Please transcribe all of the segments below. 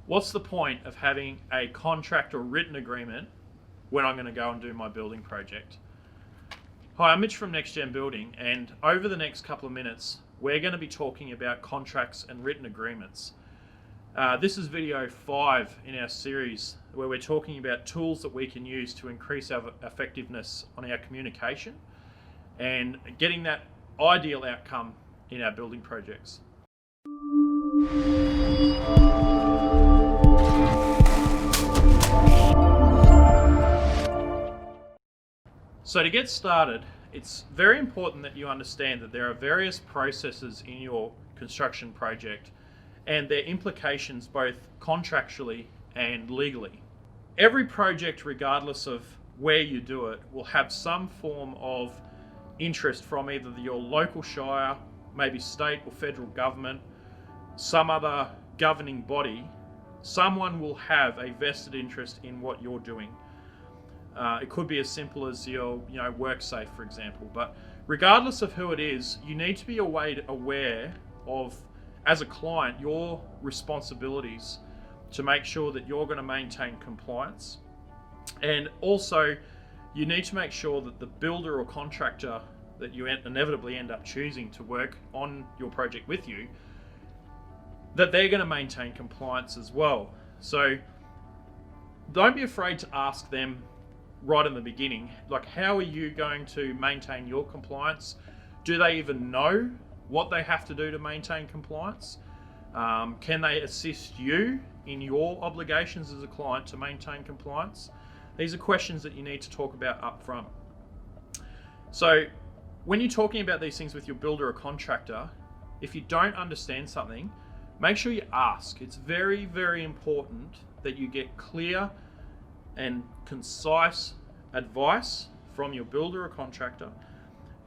What's the point of having a contract or written agreement when I'm going to go and do my building project? Hi, I'm Mitch from Next Gen Building, and over the next couple of minutes, we're going to be talking about contracts and written agreements. This is video 5 in our series where we're talking about tools that we can use to increase our effectiveness on our communication and getting that ideal outcome in our building projects. So to get started, it's very important that you understand that there are various processes in your construction project and their implications both contractually and legally. Every project, regardless of where you do it, will have some form of interest from either your local shire, maybe state or federal government, some other governing body. Someone will have a vested interest in what you're doing. It could be as simple as your WorkSafe, for example. But regardless of who it is, you need to be aware of, as a client, your responsibilities to make sure that you're going to maintain compliance. And also, you need to make sure that the builder or contractor that you inevitably end up choosing to work on your project with you, that they're going to maintain compliance as well. So don't be afraid to ask them right in the beginning, like, how are you going to maintain your compliance? Do they even know what they have to do to maintain compliance? Can they assist you in your obligations as a client to maintain compliance? These are questions that you need to talk about up front. So when you're talking about these things with your builder or contractor, if you don't understand something, make sure you ask. It's very, very important that you get clear and concise advice from your builder or contractor.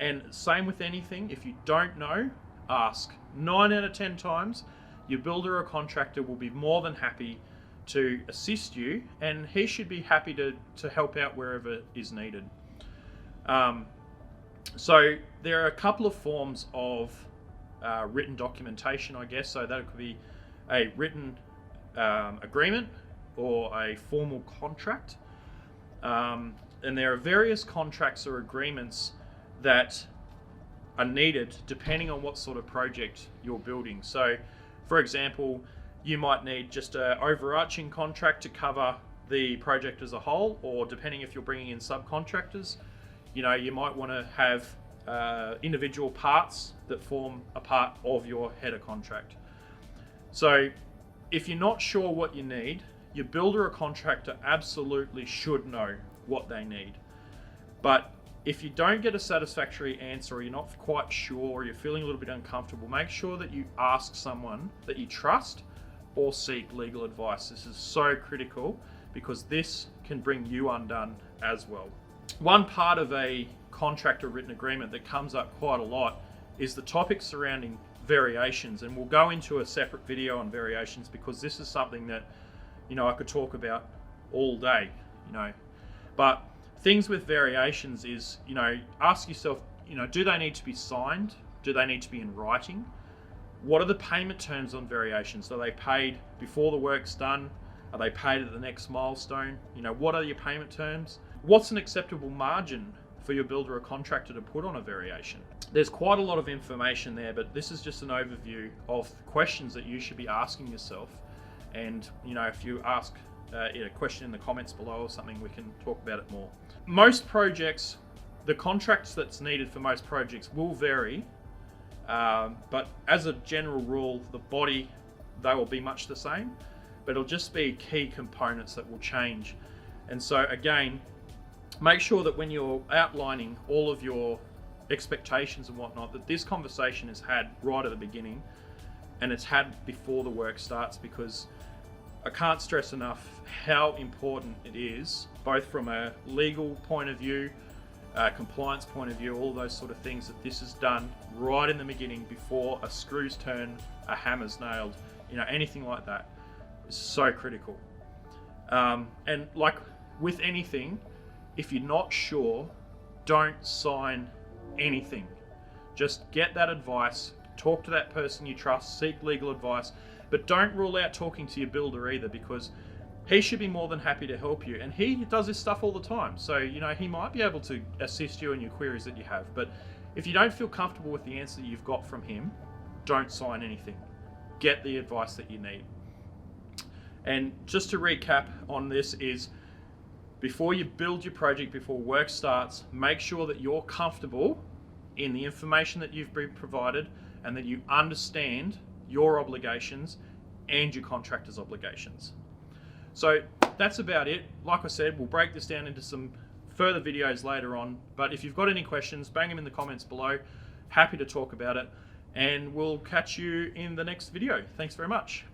And same with anything, if you don't know, ask. 9 out of 10 times, your builder or contractor will be more than happy to assist you, and he should be happy to help out wherever is needed. So there are a couple of forms of written documentation, I guess. So that could be a written agreement or a formal contract. And there are various contracts or agreements that are needed depending on what sort of project you're building. So, for example, you might need just an overarching contract to cover the project as a whole, or depending if you're bringing in subcontractors, you might want to have individual parts that form a part of your header contract. So if you're not sure what you need, your builder or contractor absolutely should know what they need. But if you don't get a satisfactory answer, or you're not quite sure, or you're feeling a little bit uncomfortable, make sure that you ask someone that you trust or seek legal advice. This is so critical because this can bring you undone as well. One part of a contract or written agreement that comes up quite a lot is the topic surrounding variations, and we'll go into a separate video on variations because this is something that I could talk about all day. But things with variations is, ask yourself, do they need to be signed? Do they need to be in writing? What are the payment terms on variations? Are they paid before the work's done? Are they paid at the next milestone? What are your payment terms? What's an acceptable margin for your builder or contractor to put on a variation? There's quite a lot of information there, but this is just an overview of questions that you should be asking yourself. And if you ask a question in the comments below or something, we can talk about it more. Most projects, the contracts that's needed for most projects will vary, but as a general rule, the body, they will be much the same, but it'll just be key components that will change. And so again, make sure that when you're outlining all of your expectations and whatnot, that this conversation is had right at the beginning and it's had before the work starts, because I can't stress enough how important it is, both from a legal point of view, compliance point of view, all those sort of things, that this is done right in the beginning before a screw's turned, a hammer's nailed, anything like that is so critical. And like with anything, if you're not sure, don't sign anything. Just get that advice, talk to that person you trust, seek legal advice, But don't rule out talking to your builder either, because he should be more than happy to help you, and he does this stuff all the time. So, you know, he might be able to assist you in your queries that you have. But if you don't feel comfortable with the answer that you've got from him, don't sign anything. Get the advice that you need. And just to recap on this is, before you build your project, before work starts, make sure that you're comfortable in the information that you've been provided and that you understand your obligations and your contractor's obligations. So that's about it. Like I said, we'll break this down into some further videos later on, but if you've got any questions, bang them in the comments below. Happy to talk about it, and we'll catch you in the next video. Thanks very much.